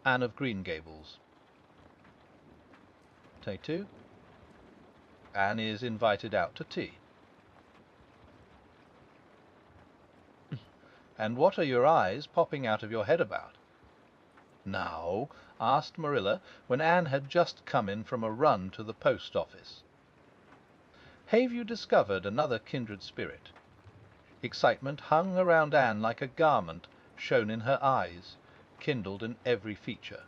Anne of Green Gables. Take 2. Anne is invited out to tea. And what are your eyes popping out of your head about? Now, asked Marilla, when Anne had just come in from a run to the post office. Have you discovered another kindred spirit? Excitement hung around Anne like a garment, shone in her eyes, kindled in every feature.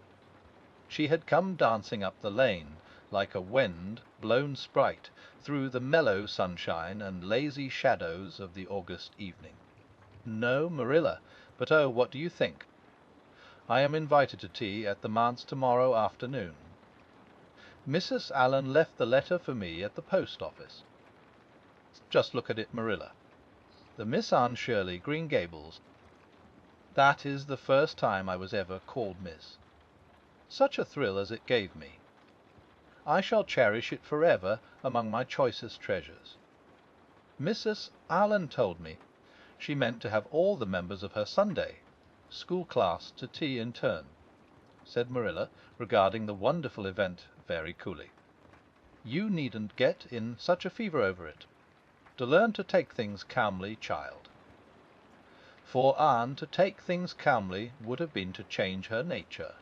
She had come dancing up the lane, like a wind-blown sprite, through the mellow sunshine and lazy shadows of the August evening. No, Marilla, but oh, what do you think? I am invited to tea at the manse tomorrow afternoon. Mrs. Allen left the letter for me at the post office. Just look at it, Marilla. The Miss Anne Shirley, Green Gables. That is the first time I was ever called Miss. Such a thrill as it gave me. I shall cherish it forever among my choicest treasures. Mrs. Allen told me she meant to have all the members of her Sunday school class to tea in turn, said Marilla, regarding the wonderful event very coolly. You needn't get in such a fever over it. To learn to take things calmly, child. For Anne to take things calmly would have been to change her nature.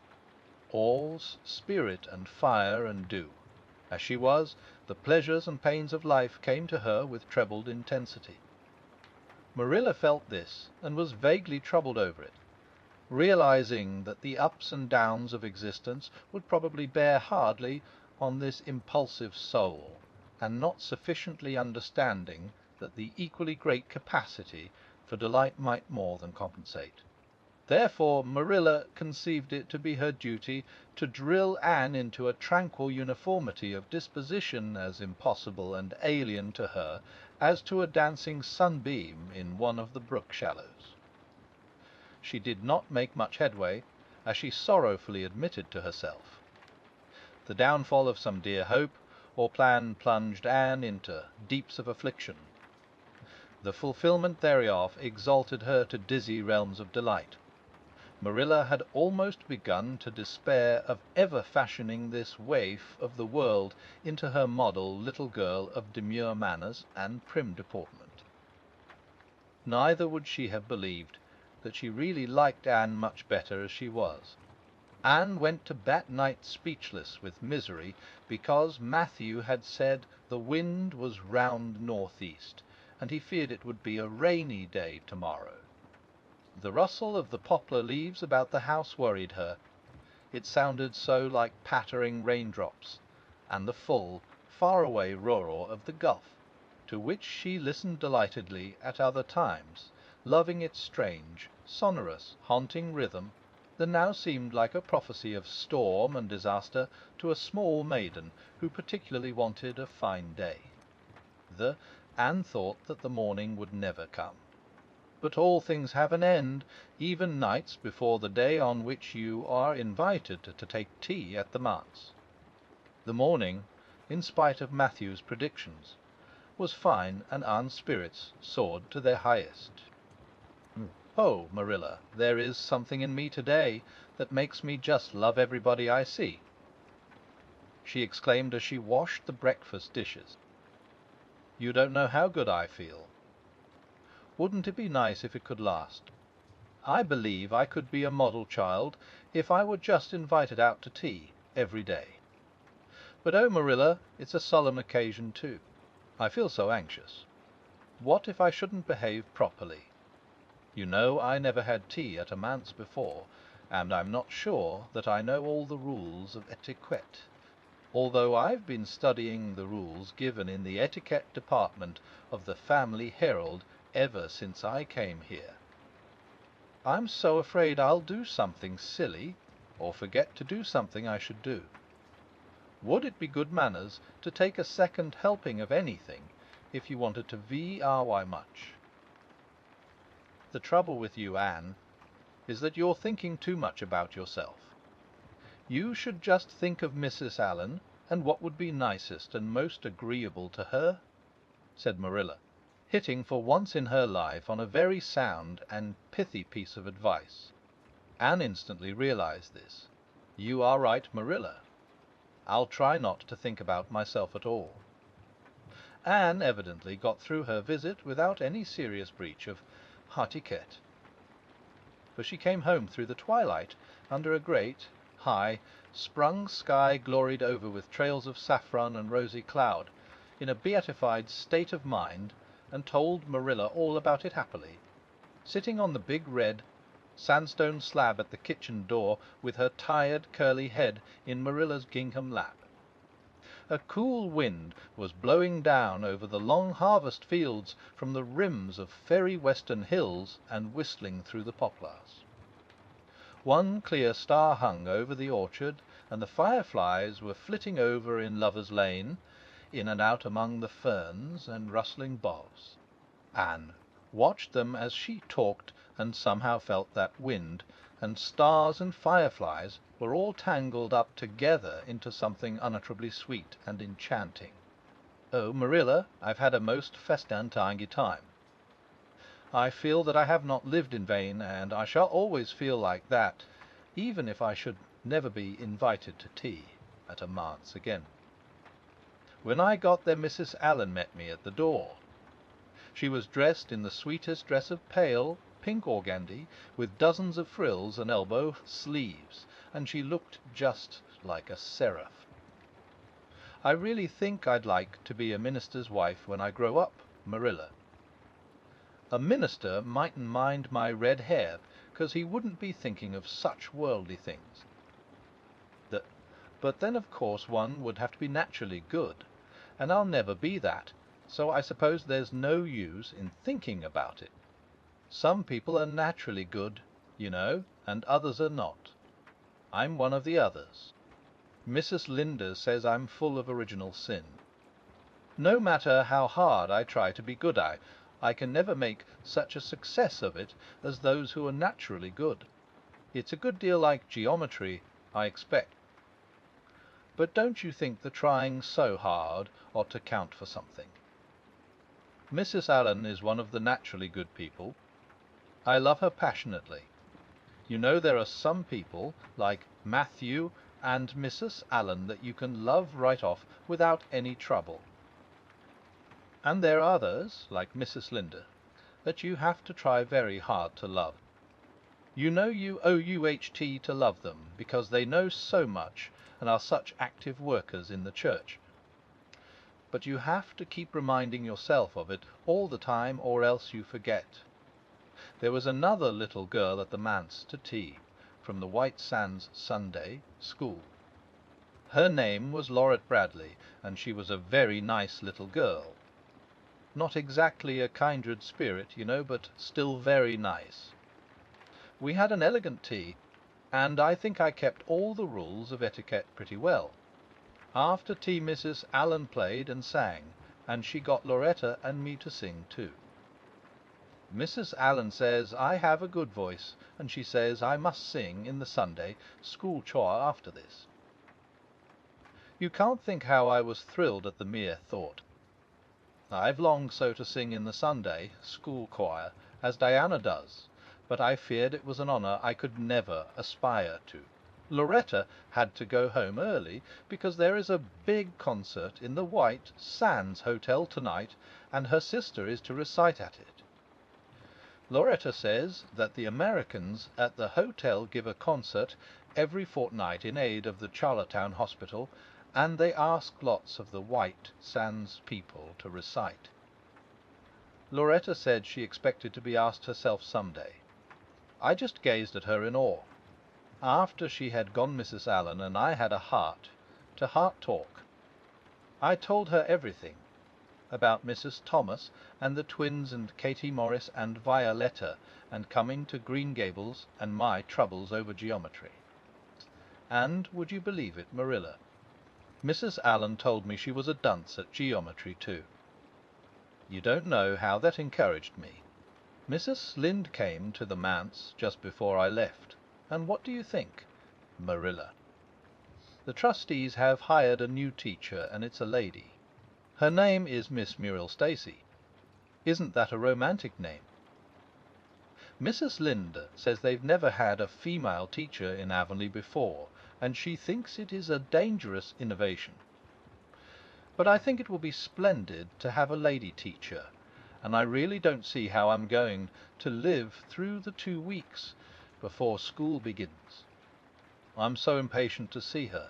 All's spirit and fire and dew. As she was, the pleasures and pains of life came to her with trebled intensity. Marilla felt this, and was vaguely troubled over it, realizing that the ups and downs of existence would probably bear hardly on this impulsive soul, and not sufficiently understanding that the equally great capacity for delight might more than compensate. Therefore Marilla conceived it to be her duty to drill Anne into a tranquil uniformity of disposition as impossible and alien to her as to a dancing sunbeam in one of the brook shallows. She did not make much headway, as she sorrowfully admitted to herself. The downfall of some dear hope or plan plunged Anne into deeps of affliction. The fulfilment thereof exalted her to dizzy realms of delight. Marilla had almost begun to despair of ever fashioning this waif of the world into her model little girl of demure manners and prim deportment. Neither would she have believed that she really liked Anne much better as she was. Anne went to that night speechless with misery because Matthew had said the wind was round northeast, and he feared it would be a rainy day tomorrow. The rustle of the poplar leaves about the house worried her. It sounded so like pattering raindrops, and the full, far-away roar of the Gulf, to which she listened delightedly at other times, loving its strange, sonorous, haunting rhythm, that now seemed like a prophecy of storm and disaster to a small maiden who particularly wanted a fine day. Anne thought that the morning would never come. But all things have an end, even nights before the day on which you are invited to take tea at the manse. The morning, in spite of Matthew's predictions, was fine, and Anne's spirits soared to their highest. Oh, Marilla, there is something in me today that makes me just love everybody I see, she exclaimed as she washed the breakfast dishes. You don't know how good I feel. Wouldn't it be nice if it could last? I believe I could be a model child if I were just invited out to tea every day. But oh, Marilla, it's a solemn occasion too. I feel so anxious. What if I shouldn't behave properly? You know I never had tea at a manse before, and I'm not sure that I know all the rules of etiquette, although I've been studying the rules given in the etiquette department of the Family Herald ever since I came here. I'm so afraid I'll do something silly, or forget to do something I should do. Would it be good manners to take a second helping of anything if you wanted to V.R.Y. much? The trouble with you, Anne, is that you're thinking too much about yourself. You should just think of Mrs. Allen and what would be nicest and most agreeable to her, said Marilla, hitting for once in her life on a very sound and pithy piece of advice. Anne instantly realized this. You are right, Marilla. I'll try not to think about myself at all. Anne evidently got through her visit without any serious breach of etiquette, for she came home through the twilight under a great, high, sprung sky gloried over with trails of saffron and rosy cloud, in a beatified state of mind, and told Marilla all about it happily, sitting on the big red sandstone slab at the kitchen door with her tired curly head in Marilla's gingham lap. A cool wind was blowing down over the long harvest fields from the rims of fairy western hills and whistling through the poplars. One clear star hung over the orchard, and the fireflies were flitting over in Lover's Lane, in and out among the ferns and rustling boughs. Anne watched them as she talked, and somehow felt that wind and stars and fireflies were all tangled up together into something unutterably sweet and enchanting. Oh, Marilla, I've had a most festin-tangy time. I feel that I have not lived in vain, and I shall always feel like that, even if I should never be invited to tea at a manse again. When I got there, Mrs. Allen met me at the door. She was dressed in the sweetest dress of pale, pink organdy, with dozens of frills and elbow sleeves, and she looked just like a seraph. I really think I'd like to be a minister's wife when I grow up, Marilla. A minister mightn't mind my red hair, 'cause he wouldn't be thinking of such worldly things. But then, of course, one would have to be naturally good, and I'll never be that, so I suppose there's no use in thinking about it. Some people are naturally good, you know, and others are not. I'm one of the others. Mrs. Lynde says I'm full of original sin. No matter how hard I try to be good, I can never make such a success of it as those who are naturally good. It's a good deal like geometry, I expect. But don't you think the trying so hard ought to count for something? Mrs. Allen is one of the naturally good people. I love her passionately. You know, there are some people, like Matthew and Mrs. Allen, that you can love right off without any trouble. And there are others, like Mrs. Lynde, that you have to try very hard to love. You know you OUHT to love them, because they know so much and are such active workers in the church. But you have to keep reminding yourself of it all the time, or else you forget. There was another little girl at the manse to tea, from the White Sands Sunday school. Her name was Laurette Bradley, and she was a very nice little girl. Not exactly a kindred spirit, you know, but still very nice. We had an elegant tea, and I think I kept all the rules of etiquette pretty well. After tea Mrs. Allen played and sang, and she got Loretta and me to sing too. Mrs. Allen says I have a good voice, and she says I must sing in the Sunday school choir after this. You can't think how I was thrilled at the mere thought. I've longed so to sing in the Sunday school choir, as Diana does, but I feared it was an honor I could never aspire to. Loretta had to go home early, because there is a big concert in the White Sands Hotel tonight, and her sister is to recite at it. Loretta says that the Americans at the hotel give a concert every fortnight in aid of the Charlottetown Hospital, and they ask lots of the White Sands people to recite. Loretta said she expected to be asked herself some day. I just gazed at her in awe. After she had gone, Mrs. Allen and I had a heart-to-heart talk. I told her everything about Mrs. Thomas and the twins and Katie Morris and Violetta and coming to Green Gables and my troubles over geometry. And, would you believe it, Marilla, Mrs. Allen told me she was a dunce at geometry too. You don't know how that encouraged me. Mrs. Lynde came to the manse just before I left, and what do you think, Marilla? The trustees have hired a new teacher, and it's a lady. Her name is Miss Muriel Stacy. Isn't that a romantic name? Mrs. Lynde says they've never had a female teacher in Avonlea before, and she thinks it is a dangerous innovation. But I think it will be splendid to have a lady teacher, and I really don't see how I'm going to live through the 2 weeks before school begins. I'm so impatient to see her.